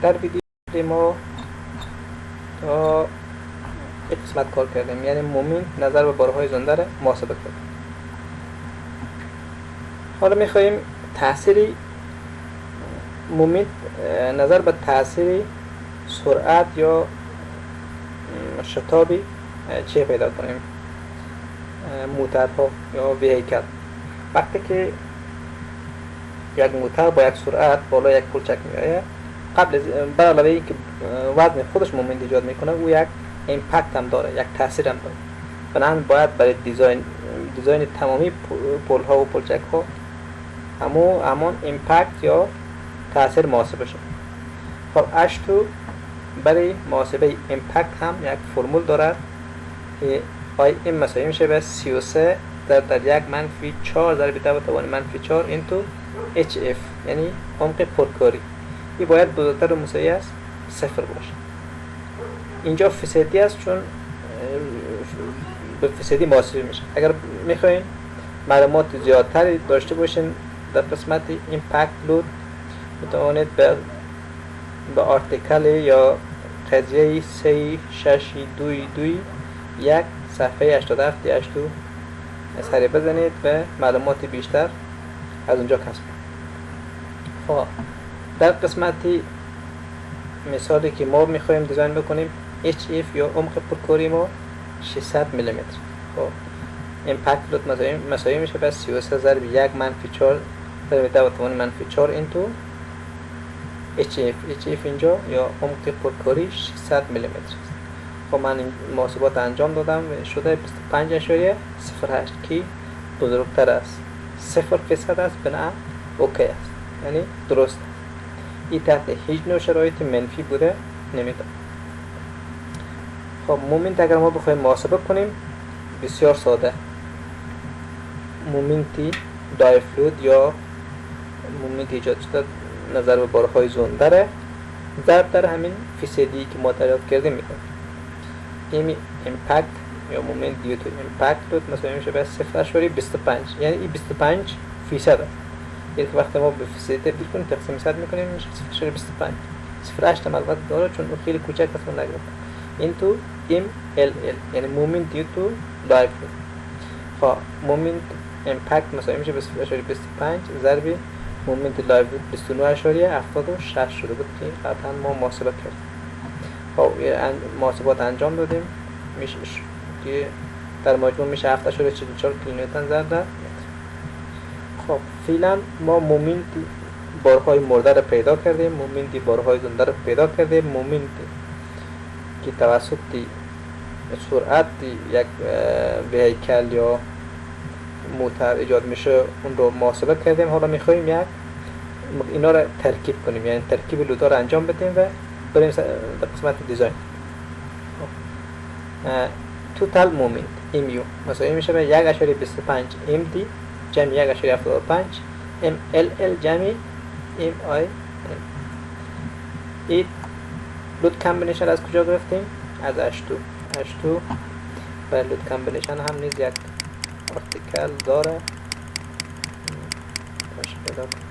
در ویدیو ما تا یک قسمت کار کردیم، یعنی مومنت نظر به بارهای زنده را محاسبه کردیم. حالا میخواییم تأثیری مومنت نظر به تأثیری سرعت یا شتابی چه پیدا کنیم موتورها یا ویهیکل. وقتی که یک موتور با یک سرعت بالا یک پلچک میآید، قبل بر علاوه اینکه وزن خودش مومنت ایجاد میکنه، او یک امپکت هم داره، یک تاثیر هم داره. بنابراین باید برای دیزاین تمامی پل ها و پلچک ها همان امپکت یا تاثیر محاسبه شد. خب H2 برای محاسبه امپکت هم یک فرمول دارد که I M مساوی میشه به 33 در یک منفی 4 ضرب 10 به توان منفی 4 اینتو HF، یعنی عمق پرکاری. این باید بزرگتر و مساوی است 0 باشه. اینجا فیصدی است چون به فیصدی محاسبه میشه. اگر میخواین معلومات زیادتری داشته باشین در قسمت امپکت لود، میتوانید به آرتیکل یا قضیه 3622 صفحه 87 H2 سری بزنید و معلومات بیشتر از اونجا کسب کنید. در قسمت مثالی که ما میخوایم دیزاین بکنیم، HF یا عمق پرکاری ما 600 میلی متر. خب امپکت لود مساوی میشه به 33 ضرب 1 منفی 4 ضرب 10 به توان منفی 4 اینتو HF اینجا یا عمق پرکاری 600 میلی متر است. خب من این محاسبات انجام دادم و شده 25.08 که بزرگتر است، 0% است، بنابراین اوکی است، یعنی درست. این تحت هیچ نوع شرایط منفی بوده نمیده. خب مومنت اگر ما بخوایم محاسبه کنیم بسیار ساده، مومنتی دایفلود یا مومنت ایجاد شده نظر به بارهای زنده ضرب در همین فیصدی که ما دریافت کردیم میکنیم. این امپکت یا مومنت دیو تو امپکت لود مساوی میشه به 0.25، یعنی این 25% است. یعنی وقتی ما به فیصدی تبدیل کنیم تقسیم 100 میکنیم میشه 0.25. 0.8 هم البته داره چون اون خیلی کوچک است من نگرفتم. این تو MLL یعنی مومنت دیو تو لایف لود. خب مومنت امپکت مساوی میشه به 0.25 ضرب مومنت لایف لود 29.76 شده بود که قبلا ما محاسبه کردیم. خب محاسبات انجام دادیم، میشه که در مجموع میشه 7.44 کیلومتر ضرب در متر. خب فعلا ما مومنت بارهای مرده را پیدا کردیم، مومنت بارهای زنده را پیدا کردیم، مومنت که توسط سرعت یک ویهیکل یا موتور ایجاد میشه اون رو محاسبه کردیم. حالا میخوایم اینا را ترکیب کنیم، یعنی ترکیب لودها را انجام بدیم و بریم در قسمت دیزاین. توتال مومنت MU مساوی میشه به 1.25 MD جمع 1.75 MLL جمع MI. این لود کامبینیشن از کجا گرفتیم؟ از H2 و لود کامبینیشن هم نیز یک آرتیکل داره. باشه پیدا کنیم.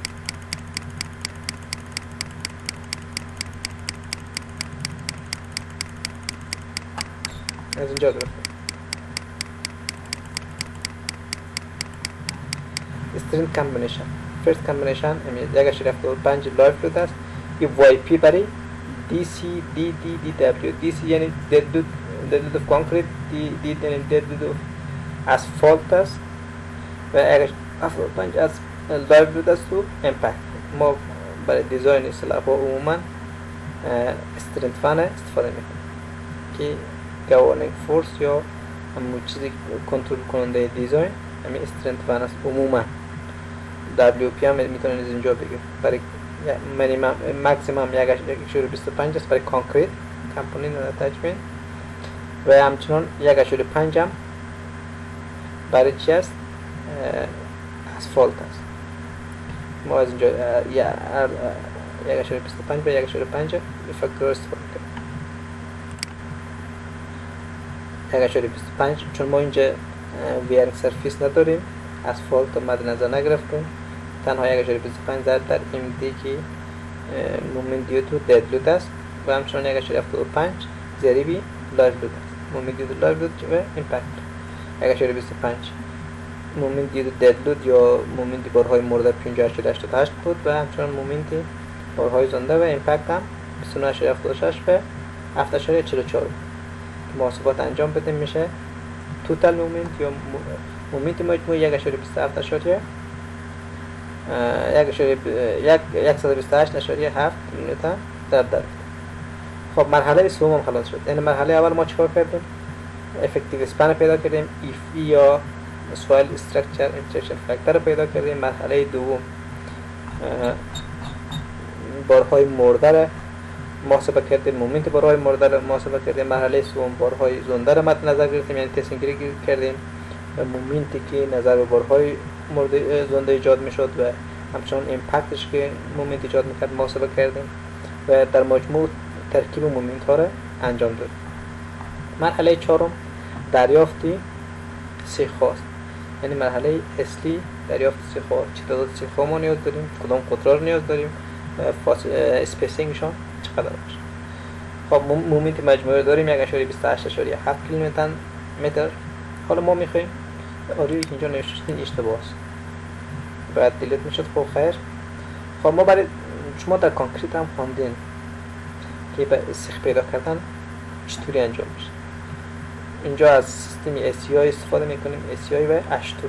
از اینجا گرفتیم. استرینگ کامبینیشن فرست کامبینیشن 1.75 لایف لود است. این YP برای DC یعنی دد لود کانکریت، D یعنی دد لود اسفالت است و 1.75 از لایف لود است و امپکت. ما برای دیزاین اصطلاح ها عموما استرینگ فن استفاده میکنیم که گوارنینگ فورس یا همون چیزی کنترل کننده دیزاین همین استرینگ فن است. عموما WP هم میتونید اینجا بگید برای مینیمم ماکسیمم 1.25 است برای کانکریت کامپوننت اتچمنت و همچنان 1.5 هم برای چی است؟ اسفالت است. ما از اینجا 1.25 و 1.5 فاکتور استفاده کردیم. 1.25 چون ما اینجا ویرنگ سرفیس نداریم، اسفالت مد نظر نگرفتیم، تنها 1.25 ضرب در MD که مومنت دیو تو دد لود است و همچنان 1.75 ضریبی لایو لود است. مومنت دیو تو لایو لود و ایمپکت 1.25 مومنت دیو تو دد لود یا مومنت بارهای مرده 58.88 بود و همچنان مومنت بارهای زنده و ایمپکت هم 29.76 به 7.44. محاسبات انجام بدیم میشه توتال مومنت یا مومنت مجموعی 1.27 128.7 نیوتن در درجه. خب مرحله سوم هم خلاص شد. این مرحله اول ما چیکار کردیم؟ افکتیو اسپن پیدا کردیم، ایف ای یا سوایل استراکچر اینترشن فاکتور پیدا کردیم. مرحله دوم بارهای مرده را محاسبه کردیم، مومنت بارهای مرده را محاسبه کردیم. مرحله سوم بارهای زنده را مد نظر گرفتیم، یعنی تسینگری کردیم و مومنتی که نظر به بارهای مرده زنده ایجاد میشد و همچنان ایمپکتش که مومنت ایجاد میکرد محاسبه کردیم و در مجموع ترکیب مومنت ها را انجام دادیم. مرحله چهارم دریافتی سیخواست، یعنی مرحله اصلی دریافت سیخوا. چه تعداد سیخوا ما نیاز داریم، کدام قطرها نیاز داریم، اسپیسینگشان چقدر باشه. خب مومنت مجموعی داریم 1.28.7 کیلومتر متر. حالا ما میخوایم آریوی که اینجا نوشتین اشتباه است باید دیلیت میشد. خب خیر. خب ما برای شما در کانکریت هم خواندین که به سیخ پیدا کردن چطوری انجام میشه. اینجا از سیستم SCI استفاده میکنیم، SCI و H2.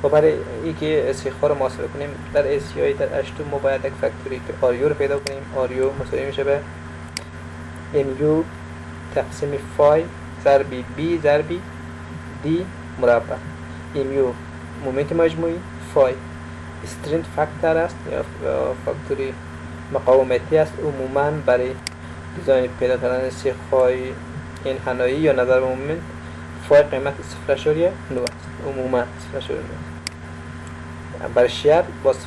و برای اینکه سیخ‌ها رو محاسبه کنیم در SCI در H2 ما باید یک فاکتوری که آریو رو پیدا کنیم. آریو مساوی میشه به MU تقسیم فای ضربی B ضربی D مربع. MU مومنت مجموعی، فای استرنت فاکتور است یا فاکتوری مقاومتی است. عموما برای دیزاین پیدا کردن سیخ‌های این حنایی یا نظر به مومنت فای قیمت 0.9 است. عموما 0.9 برای شیر با 0.75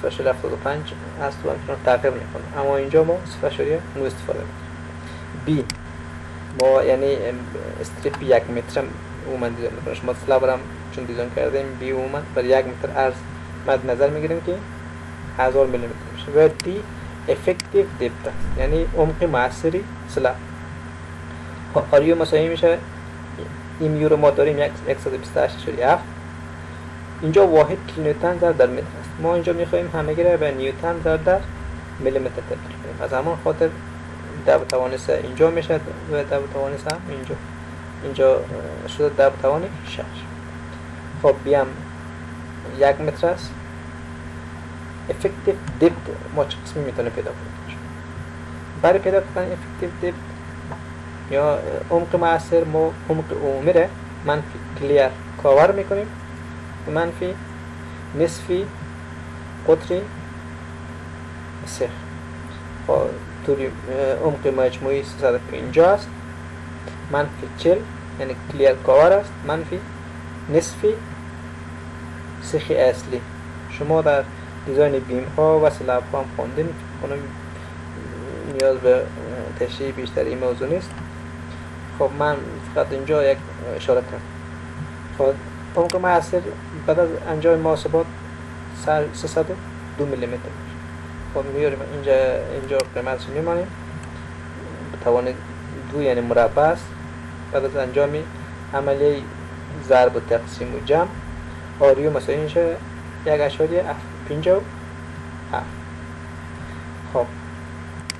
است و همچنان تغییر میکنه، اما اینجا ما 0.9 استفاده میکنیم. B ما یعنی استریپ 1 متر عموما دیزاین میکنیم. شما سلاب هم چون دیزاین کردیم B عموما برای 1 متر عرض مد نظر میگیریم که 1000 میلیمتر میشه. و D افکتیو دپت است، یعنی عمق مؤثری سلاب. آریو مساوی میشه این یورو ما داریم 128.7. اینجا واحد کیلونیوتن ضرب در متر است. ما اینجا میخوایم همگی را به نیوتن ضرب در میلیمتر تبدیل کنیم. از همان خاطر 10⁻³ اینجا میشه و 10⁻³ هم اینجا شده 10⁻6. خب بیام 1 متر است. افکتیو دپت ما چه قسمی میتونه پیدا کنیم؟ برای پیدا کردن افکتیو دپت یا عمق مؤثر ما عمق عمومی را منفی کلیر کاور میکنیم، منفی نصفی قطری سیخ. طوری عمق مجموعی 350 است، منفی 40 یعنی کلیر کاور است، منفی نصفی سیخ اصلی. شما در دیزاین بیم ها و سلاب ها هم خوندین، کنم نیاز به تشریح بیشتر این موضوع نیست. خب من فقط اینجا یک اشاره کردم. خب عمق مؤثر بعد از انجام محاسبات 302 میلیمتر میشه. خب میاریم اینجا قیمتش میمانیم به توان 2 یعنی مربع است. بعد از انجام عملیه ضرب و تقسیم و جمع آریو مساوی میشه 1.57. خب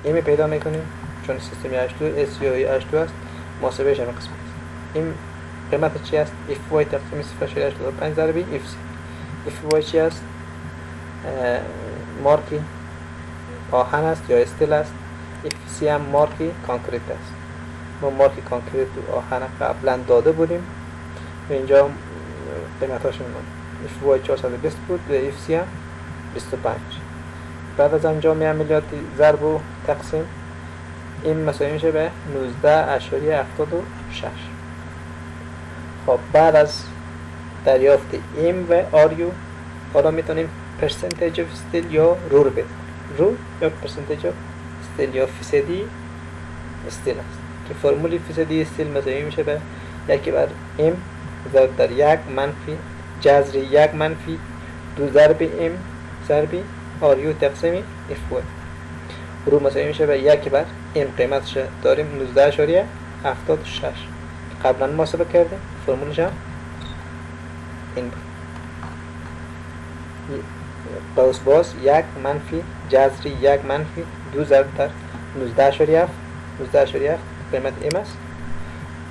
این پیدا میکنیم چون سیستم H2 SCI H2 است. محاسبهش همین قسمت است. این قیمت چی است؟ FY تقسیم 0.85 ضربی FC. FY چی است؟ مارکی آهن است یا استیل است. FC هم مارکی کانکریت است. ما مارکی کانکریت و آهن قبلا داده بودیم و اینجا قیمتاش میمونه. FY 420 بود و FC هم 25. بعد از انجام عملیات ضرب و تقسیم این مساوی میشه به 19.76. خب بعد از دریافت ایم و آریو حالا میتونیم پرسنتیج اف استیل یا رو بدیم. رو یا پرسنتیج اف استیل یا فیصدی استیل است که فرمولی فیصدی استیل مساوی میشه به 1/m ضرب در 1 منفی جذر 1 منفی 2 ضرب m ضرب آریو تقسیم اف وای. رو مساوی میشه به 1 بر این قیمتش داریم 19.76 قبلا محاسبه کردیم. فرمولش هم این بود. قوس باز 1 منفی جذری 1 منفی 2 ضرب در 19.7 قیمت ام است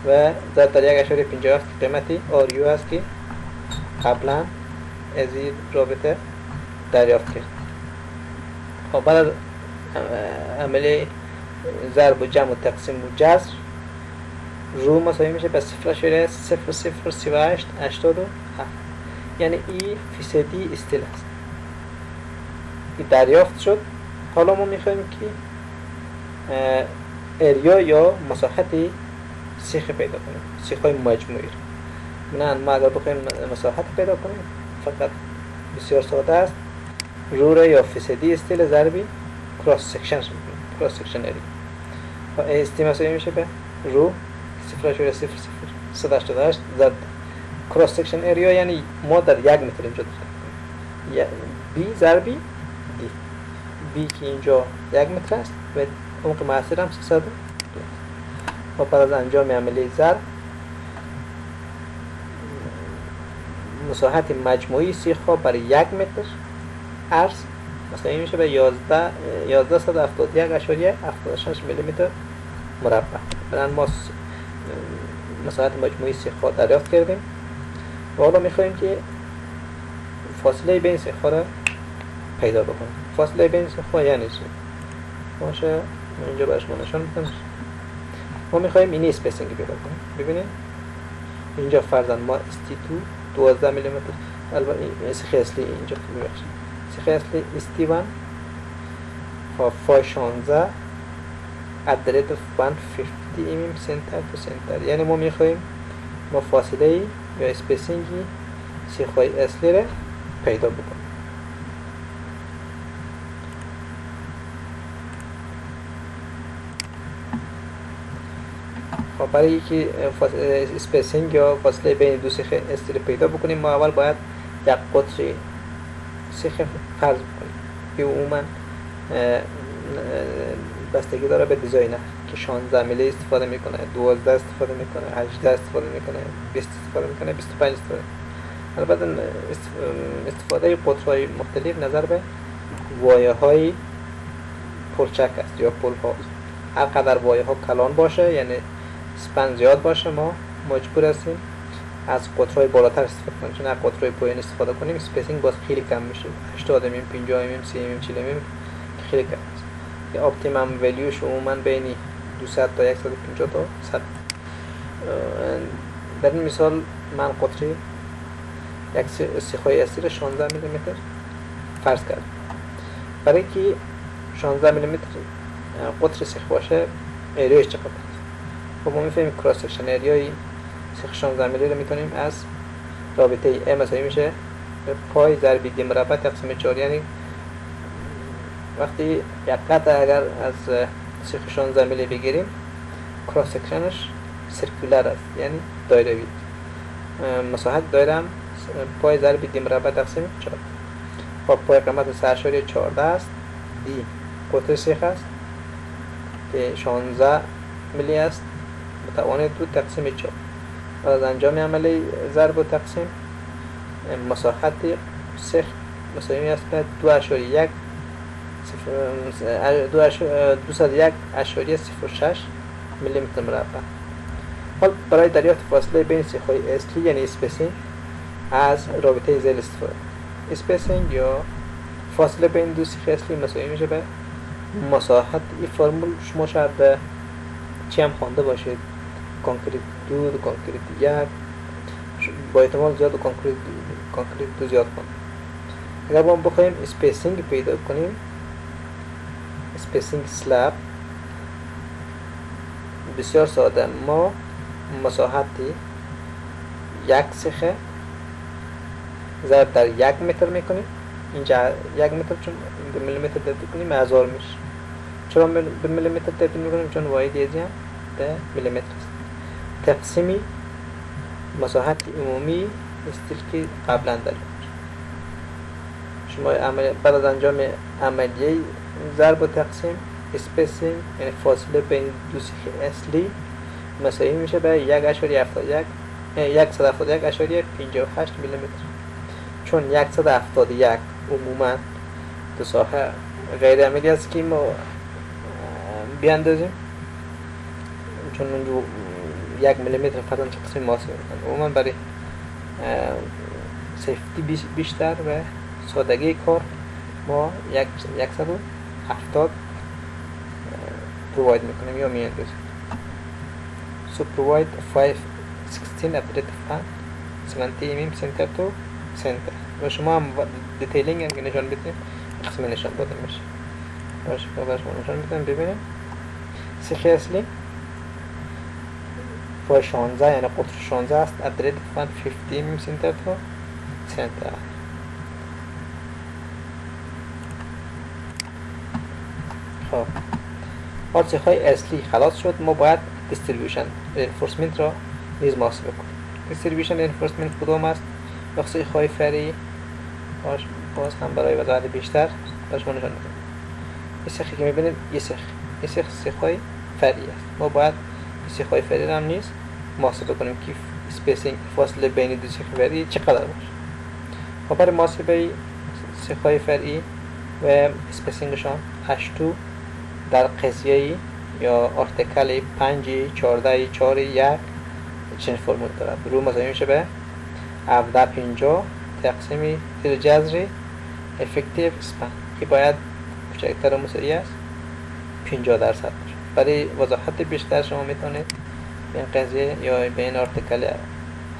و ضرب در 1.57 قیمتی آریو است که قبلا از این رابطه دریافت کرد. خب بعد از عمله ضرب و جمع و تقسیم و جذر رو مساوی میشه به 0.003887 یعنی این فیصدی استیل است. این دریافت شد. حالا ما میخوایم که اریا یا مساحت سیخ پیدا کنیم، سیخ‌های مجموعی رو. نه ما اگر بخوایم مساحت پیدا کنیم فقط بسیار ساده است، رو یا فیصدی استیل ضربی کراس سکشن میکنیم، کراس سکشن اریا. و استی مساوی میشه به رو 0.00188 ضرب کراس سکشن اریا، یعنی ما در 1 متر اینجا داریم بی ضربی دی، بی که اینجا 1 متر است و عمق مؤثر هم 300. و بعد از انجام عملیه ضرب مساحت مجموعی سیخ‌ها برای 1 متر عرض مساوی میشه به 1171.76 میلیمتر مربع. برای ما مساحت مجموعی سیخ‌ها دریافت کردیم و حالا می‌خوایم که فاصله بین سیخ‌ها را پیدا بکنیم. فاصله بین سیخ‌ها یعنی چی؟ باشه اینجا برای شما نشان میدم. ما می‌خوایم این اسپیسینگ پیدا کنیم. ببینید اینجا فرضاً ما ST2 12 میلیمتر، البته این سیخ اصلی اینجا می‌بخشید. سیخ اصلی ST1 و 516 at the rate of 150 mm center to center، یعنی ما می‌خوایم ما فاصله یا اسپیسینگی سیخ‌های اصلی را پیدا بکنیم. خب برای اینکه اسپیسینگ یا فاصله بین دو سیخ اصلی را پیدا بکنیم ما اول باید یک قطر سیخ فرض بکنیم که عموما بستگی داره به دیزاینر که 16 میلی استفاده میکنه، 12 استفاده میکنه، 18 استفاده میکنه، 20 استفاده میکنه، 25 استفاده. البته استفاده قطرهای مختلف نظر به وایه های پلچک است یا پل ها. هر قدر وایه ها کلان باشه یعنی سپن زیاد باشه ما مجبور هستیم از قطرهای بالاتر استفاده کنیم، چون اگر قطرهای پایین استفاده کنیم اسپیسینگ باز خیلی کم میشه، 80 mm 50 mm 30 mm 40 mm خیلی کم است. که اپتیمم ولیوش عموما بین 200 تا 150 تا 100. در این مثال من قطری یک سیخ‌های اصلی را 16 میلیمتر فرض کردم. برای که 16 میلیمتر قطر سیخ باشه ایریاش چقدر است؟ خب ما می‌فهمیم کراس سکشن اریای سیخ 16 میلی رو میتونیم از رابطه ام مساوی میشه پای ضرب دی مربع تقسیم 4، یعنی وقتی یک قطعه اگر از سیخ 16 میلی بگیریم کراس سکشنش سرکولر است یعنی دایروی، مساحت دایره هم پای ضرب دی مربع تقسیم 4. خب پای قیمت 3.14 است، دی قطر سیخ است که 16 میلی است متوان 2 تقسیم 4. بعد از انجام عملی ضرب و تقسیم مساحت سیخ مساوی است به 201.06 میلیمتر مربع. حال برای دریافت فاصله بین سیخ‌های اصلی یعنی اسپیسینگ از رابطه ذیل استفاده. اسپیسینگ یا فاصله بین دو سیخ اصلی مساوی میشه به مساحت. این فرمول شما شاید به چی هم خوانده باشید، کانکریت 2، کانکریت 1، با احتمال زیاد کانکریت 2 زیاد خوانده. اگر ما بخوایم اسپیسینگ پیدا کنیم، اسپیسینگ سلاب بسیار ساده، ما مساحت یک سیخه ضرب در 1 متر میکنیم. اینجا 1 متر چون به میلیمتر تبدیل کنیم 1000 میشه. چرا به میلیمتر تبدیل میکنیم؟ چون واحد ریاضی هم به میلیمتر است. تقسیمی مساحت عمومی استیل که قبلا داریم. شما بعد از انجام عملیه ضرب و تقسیم اسپیسینگ یعنی فاصله بین دو سیخ اصلی مساوی میشه به 1.71 میلیمتر. چون 171 عموما دو ساحه غیر عملی است که ما بیاندازیم، چون اونجا 1 میلیمتر فقط قسم محاسبه میکنه. عموما برای سیفتی بیشتر و سادگی کار ما 170 پروواید میکنیم یا میاندازیم. So provide 516 updated fan 70 mm center to center. و شما هم دیتیلینگ هم که نشان بدیم قسم نشان داده میشه. شما نشان میدم ببینیم سیخ اصلی پای 16 یعنی قطر 16 است. updated fan 50 mm center to center. خب بعد سیخ‌های اصلی خلاص شد، ما باید دیستریبیوشن رینفورسمنت را نیز محاسبه کنیم. دیستریبیوشن رینفورسمنت کدام است؟ یا سیخ‌های فرعی باز هم برای وضاحت بیشتر باش ما نشان میدم. این سیخی که می‌بینید این سیخ‌های فرعی است. ما باید این سیخ‌های فرعی را هم نیز محاسبه کنیم که اسپیسینگ فاصله بین دو سیخ فرعی چقدر باشه. خب برای محاسبه سیخ‌های فرعی و اسپیسینگشان H2 در قضیه یا آرتیکل 5.14.4.1 چنین فرمول دارد. رو مساوی میشه به 1750 تقسیم زیر جذر افکتیو اسپن که باید کوچکتر و مساوی است 50% باشه. برای وضاحت بیشتر شما میتونید به این قضیه یا به این آرتیکل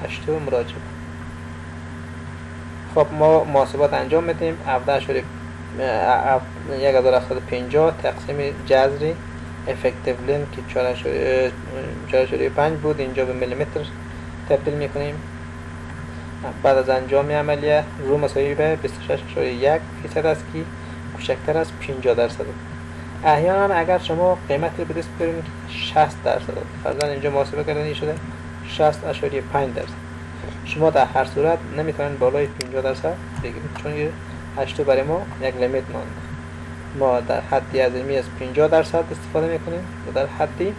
8 مراجعه کنید. خب ما محاسبات انجام میدیم. 1750 تقسیم جذر افکتیو لین که 4.5 بود اینجا به میلیمتر تبدیل میکنیم. بعد از انجام عملیه رو مساوی به 26.1% است که کوچکتر از 50%. احیانا اگر شما قیمت رو به دست بیارید 60%، فرضاً اینجا محاسبه کردنی شده 60.5%، شما در هر صورت نمیتونید بالای 50% بگیرید، چون 8 برای ما یک لیمیت ماند. ما در حدی از علمی از 50% استفاده میکنیم و در حدی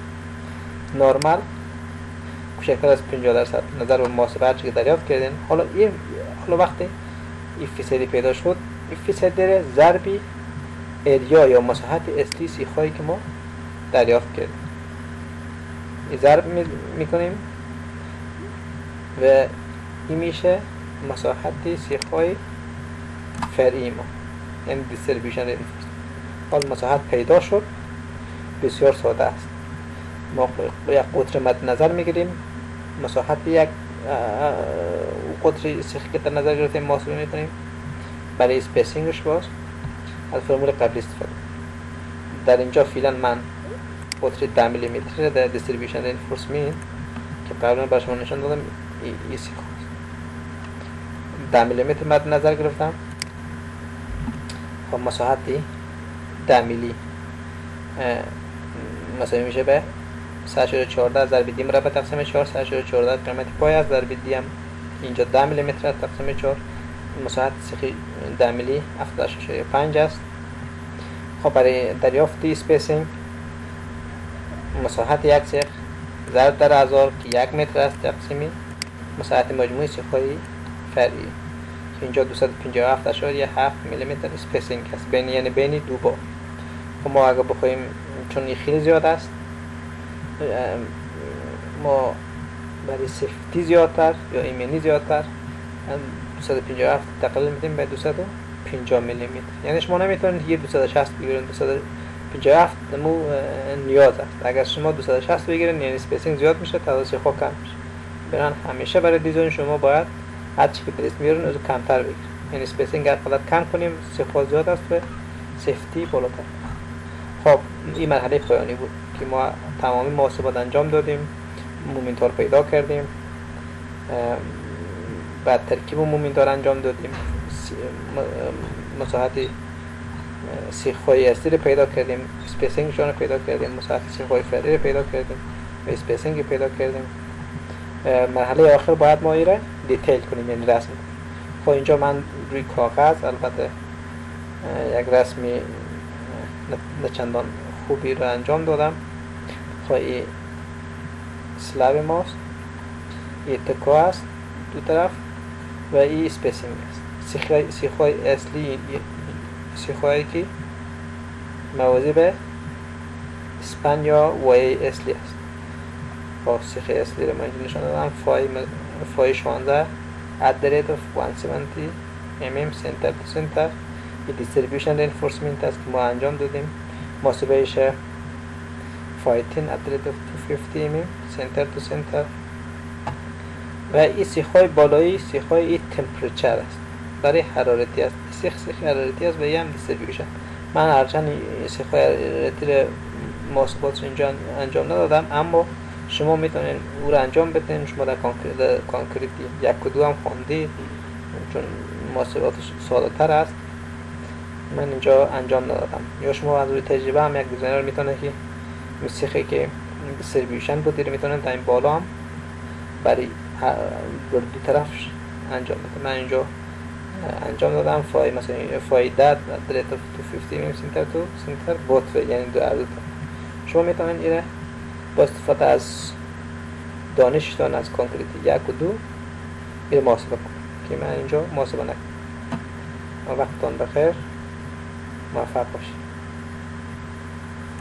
نورمال کوچکتر از 50% نظر به محاسبه هرچی که دریافت کردین. حالا وقتی این فیصدی پیدا شد، این فیصدی ضربی اریا یا مساحت اصلی سیخ‌هایی که ما دریافت کردیم این ضرب میکنیم و این میشه مساحت سیخ‌های فرعی ما، یعنی دیستریبیوشن رینفورسمنت. حال مساحت پیدا شد، بسیار ساده است. ما یک قطر مد نظر میگیریم، مساحت یک قطر سیخی که در نظر گرفتیم محاسبه میکنیم. برای اسپیسینگش باز از فرمول قبلی استفاده. در اینجا فعلا من قطر 10 میلیمتر در دیستریبیوشن رینفورسمنت که قبلا برای شما نشان دادم این سیخ 10 میلیمتر مد نظر گرفتم. خب مساحتی 10 میلی مساوی میشه به 3.14 ضرب دی مربع تقسیم 4. 3.14 قیمت پای است ضرب دی هم اینجا 10 میلیمتر تقسیم 4. مساحت سیخی 10 میلی 7.5 است. خب برای دریافت اسپیسینگ مساحت یک سیخ ضرب در 1000 که 1 متر است تقسیم مساحت مجموعی سیخ‌های فرعی که اینجا 257.7 میلیمتر اسپیسینگ است یعنی بین دو با. خب ما اگر بخوایم، چون این خیلی زیاد است، ما برای سیفتی زیادتر یا ایمنی زیادتر 257 تقلیل میدیم به 250 میلیمتر. یعنی شما نمیتونید یه 260 بگیرید، 257 مو نیاز است. اگر شما 260 بگیرید یعنی اسپیسینگ زیاد میشه، تعداد سیخ‌ها کم میشه. برای همیشه برای دیزاین شما باید هر چی که درست میارین از کمتر بگیرید. یعنی اسپیسینگ هر قدر کم کنیم سیخ‌ها زیاد است و سیفتی بالاتر. خب این مرحله پایانی بود که ما تمامی محاسبات انجام دادیم، مومنتار پیدا کردیم، بعد ترکیب مومنتار انجام دادیم، مساحت سیخ‌های اصلی رو پیدا کردیم، اسپیسینگشون رو پیدا کردیم، مساحت سیخ‌های فرعی رو پیدا کردیم و اسپیسینگ پیدا کردیم. مرحله آخر باید ما ایره دیتیل کنیم، یعنی رسم کنیم. خب اینجا من روی کاغذ البته یک رسمی نه چندان خوبی رو انجام دادم. این سلاب ماست، این تکو است دو طرف و این اسپیسینگ است. سیخ‌های اصلی سیخ‌هایی که موازی به اسپن یا وای اصلی است. سیخ اصلی رو من اینجا نشان دادم. فای 16 at the rate of 170 mm center to center. این distribution reinforcement است که ما انجام دادیم. محاسبهش فای 10 at the rate of 250 mm center to center. و این سیخ‌های بالایی سیخ‌های این تمپریچر است، برای حرارتی است. سیخ حرارتی است و این هم distribution. من هرچند سیخ‌های حرارتی رو محاسبات رو اینجا انجام ندادم، اما شما میتونین او رو انجام بدین. شما در کانکریتی 1 و 2 هم خواندید چون محاسباتش ساده تر است. من اینجا انجام ندادم. یا شما از روی تجربه هم یک دیزاینر میتونه که سیخی که دیستریبیوشن بودی رو میتونه تا این بالا هم برای دو طرفش انجام بده. من اینجا انجام دادم فای مثلا فای 10 در ریت 250 سنتر تو سنتر بوت، یعنی دو عدد. شما میتونین ایره با استفاده از دانشتان از کانکریتی 1 و 2 ایره محاسبه کنید که من اینجا محاسبه نکنم. وقتتان بخیر، موفق باشید.